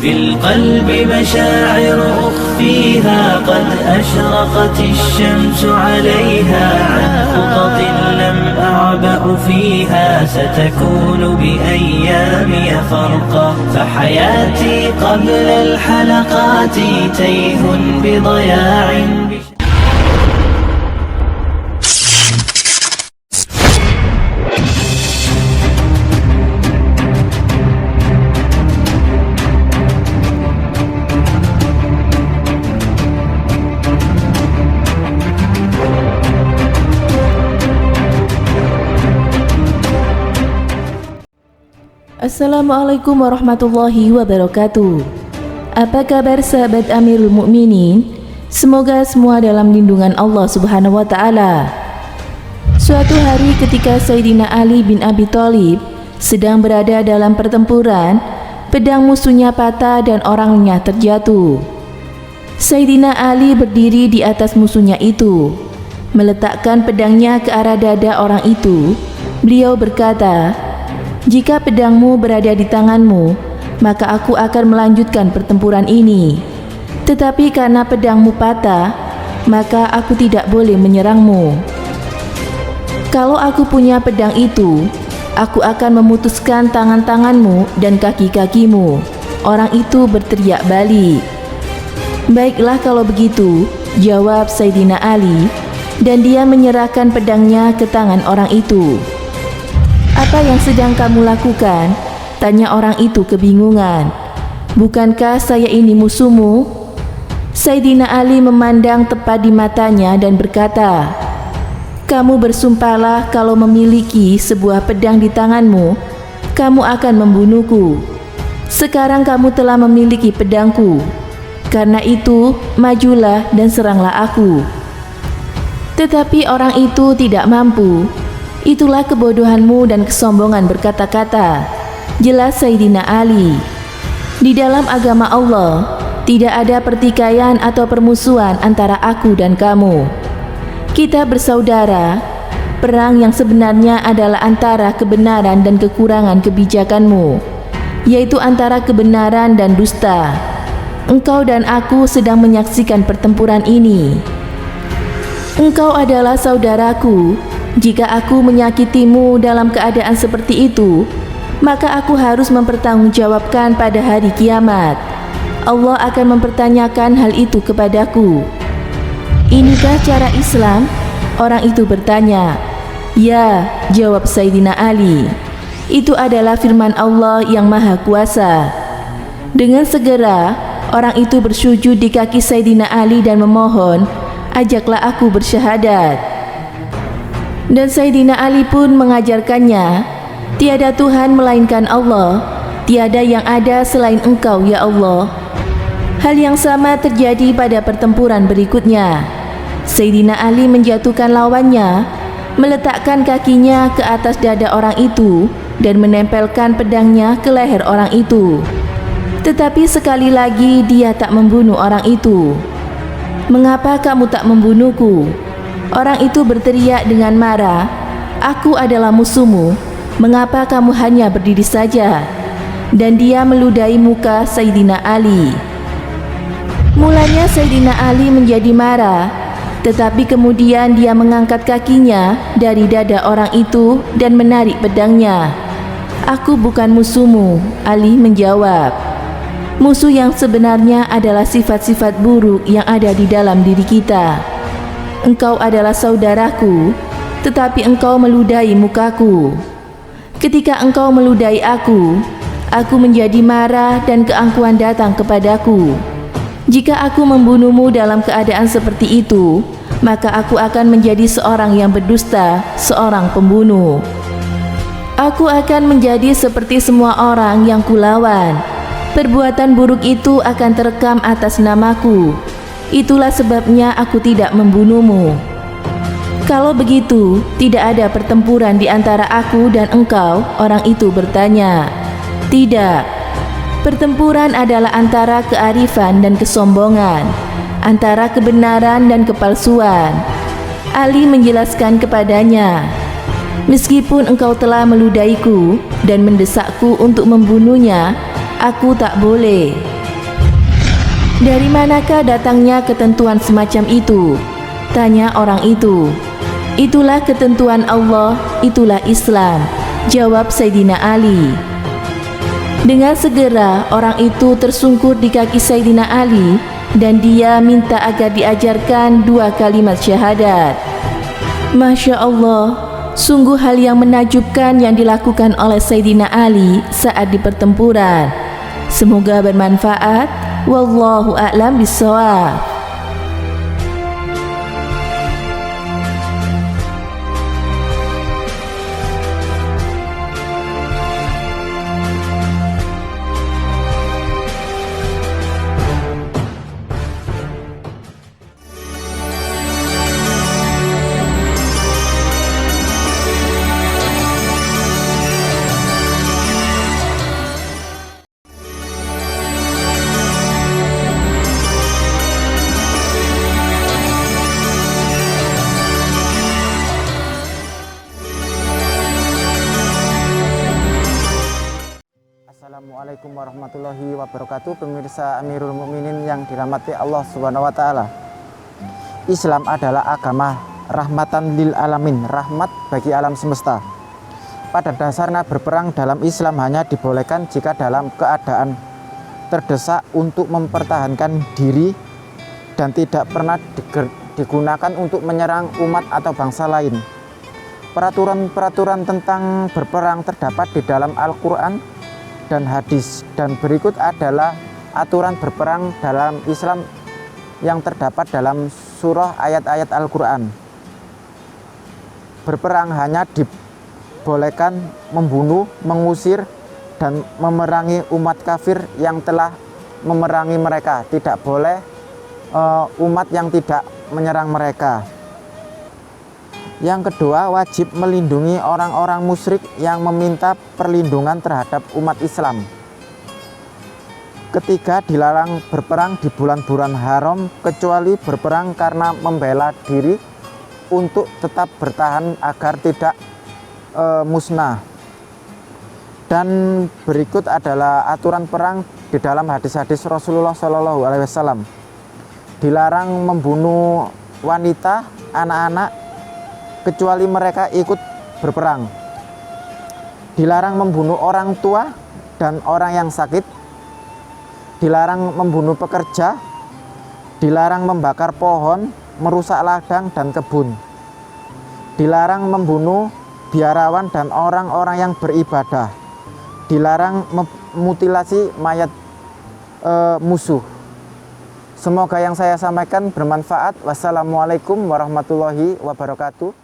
في القلب مشاعر أخفيها قد أشرقت الشمس عليها عن خطط لم أعبأ فيها ستكون بأيامي فرقا فحياتي قبل الحلقات تيه بضياع Assalamualaikum warahmatullahi wabarakatuh. Apa kabar sahabat Amirul Mukminin? Semoga semua dalam lindungan Allah Subhanahu wa taala. Suatu hari ketika Sayyidina Ali bin Abi Thalib sedang berada dalam pertempuran, pedang musuhnya patah dan orangnya terjatuh. Sayyidina Ali berdiri di atas musuhnya itu, meletakkan pedangnya ke arah dada orang itu. Beliau berkata, "Jika pedangmu berada di tanganmu, maka aku akan melanjutkan pertempuran ini. Tetapi karena pedangmu patah, maka aku tidak boleh menyerangmu. Kalau aku punya pedang itu, aku akan memutuskan tangan-tanganmu dan kaki-kakimu." Orang itu berteriak balik. "Baiklah kalau begitu," jawab Sayyidina Ali, dan dia menyerahkan pedangnya ke tangan orang itu. "Apa yang sedang kamu lakukan?" tanya orang itu kebingungan. "Bukankah saya ini musuhmu?" Sayyidina Ali memandang tepat di matanya dan berkata, "Kamu bersumpahlah kalau memiliki sebuah pedang di tanganmu, kamu akan membunuhku. Sekarang kamu telah memiliki pedangku. Karena itu, majulah dan seranglah aku." Tetapi orang itu tidak mampu. "Itulah kebodohanmu dan kesombongan berkata-kata," jelas Sayyidina Ali. "Di dalam agama Allah, tidak ada pertikaian atau permusuhan antara aku dan kamu. Kita bersaudara. Perang yang sebenarnya adalah antara kebenaran dan kekurangan kebijakanmu, yaitu antara kebenaran dan dusta. Engkau dan aku sedang menyaksikan pertempuran ini. Engkau adalah saudaraku. Jika aku menyakitimu dalam keadaan seperti itu, maka aku harus mempertanggungjawabkan pada hari kiamat. Allah akan mempertanyakan hal itu kepadaku. Inikah cara Islam?" Orang itu bertanya. "Ya," jawab Sayyidina Ali. "Itu adalah firman Allah yang Maha Kuasa." Dengan segera, orang itu bersujud di kaki Sayyidina Ali dan memohon, "Ajaklah aku bersyahadat." Dan Sayyidina Ali pun mengajarkannya, "Tiada Tuhan melainkan Allah, tiada yang ada selain Engkau ya Allah." Hal yang sama terjadi pada pertempuran berikutnya. Sayyidina Ali menjatuhkan lawannya, meletakkan kakinya ke atas dada orang itu dan menempelkan pedangnya ke leher orang itu. Tetapi sekali lagi dia tak membunuh orang itu. "Mengapa kamu tak membunuhku?" Orang itu berteriak dengan marah, "Aku adalah musuhmu. Mengapa kamu hanya berdiri saja?" Dan dia meludahi muka Sayyidina Ali. Mulanya Sayyidina Ali menjadi marah, tetapi kemudian dia mengangkat kakinya dari dada orang itu dan menarik pedangnya. "Aku bukan musuhmu," Ali menjawab. "Musuh yang sebenarnya adalah sifat-sifat buruk yang ada di dalam diri kita. Engkau adalah saudaraku, tetapi engkau meludahi mukaku. Ketika engkau meludahi aku menjadi marah dan keangkuhan datang kepadaku. Jika aku membunuhmu dalam keadaan seperti itu, maka aku akan menjadi seorang yang berdusta, seorang pembunuh. Aku akan menjadi seperti semua orang yang kulawan. Perbuatan buruk itu akan terekam atas namaku. Itulah sebabnya aku tidak membunuhmu." "Kalau begitu, tidak ada pertempuran di antara aku dan engkau?" orang itu bertanya. "Tidak. Pertempuran adalah antara kearifan dan kesombongan, antara kebenaran dan kepalsuan." Ali menjelaskan kepadanya, "Meskipun engkau telah meludahiku dan mendesakku untuk membunuhnya, aku tak boleh. "Dari manakah datangnya ketentuan semacam itu?" tanya orang itu. "Itulah ketentuan Allah, itulah Islam," jawab Sayyidina Ali. Dengan segera orang itu tersungkur di kaki Sayyidina Ali dan dia minta agar diajarkan 2 kalimat syahadat. Masya Allah, sungguh hal yang menakjubkan yang dilakukan oleh Sayyidina Ali saat di pertempuran. Semoga bermanfaat. Wallahu a'lam bishawab. Assalamualaikum warahmatullahi wabarakatuh. Pemirsa Amirul Mukminin yang dirahmati Allah Subhanahu wa taala. Islam adalah agama rahmatan lil alamin, rahmat bagi alam semesta. Pada dasarnya berperang dalam Islam hanya dibolehkan jika dalam keadaan terdesak untuk mempertahankan diri dan tidak pernah digunakan untuk menyerang umat atau bangsa lain. Peraturan-peraturan tentang berperang terdapat di dalam Al-Quran dan hadis, dan berikut adalah aturan berperang dalam Islam yang terdapat dalam surah ayat-ayat Al-Quran. Berperang hanya dibolehkan membunuh, mengusir, dan memerangi umat kafir yang telah memerangi mereka. Tidak boleh umat yang tidak menyerang mereka. Yang kedua, wajib melindungi orang-orang musyrik yang meminta perlindungan terhadap umat Islam. Ketiga, dilarang berperang di bulan-bulan haram kecuali berperang karena membela diri untuk tetap bertahan agar tidak musnah. Dan berikut adalah aturan perang di dalam hadis-hadis Rasulullah SAW. Dilarang membunuh wanita, anak-anak, kecuali mereka ikut berperang. Dilarang membunuh orang tua dan orang yang sakit. Dilarang membunuh pekerja. Dilarang membakar pohon, merusak ladang dan kebun. Dilarang membunuh biarawan dan orang-orang yang beribadah. Dilarang memutilasi mayat musuh. Semoga yang saya sampaikan bermanfaat. Wassalamualaikum warahmatullahi wabarakatuh.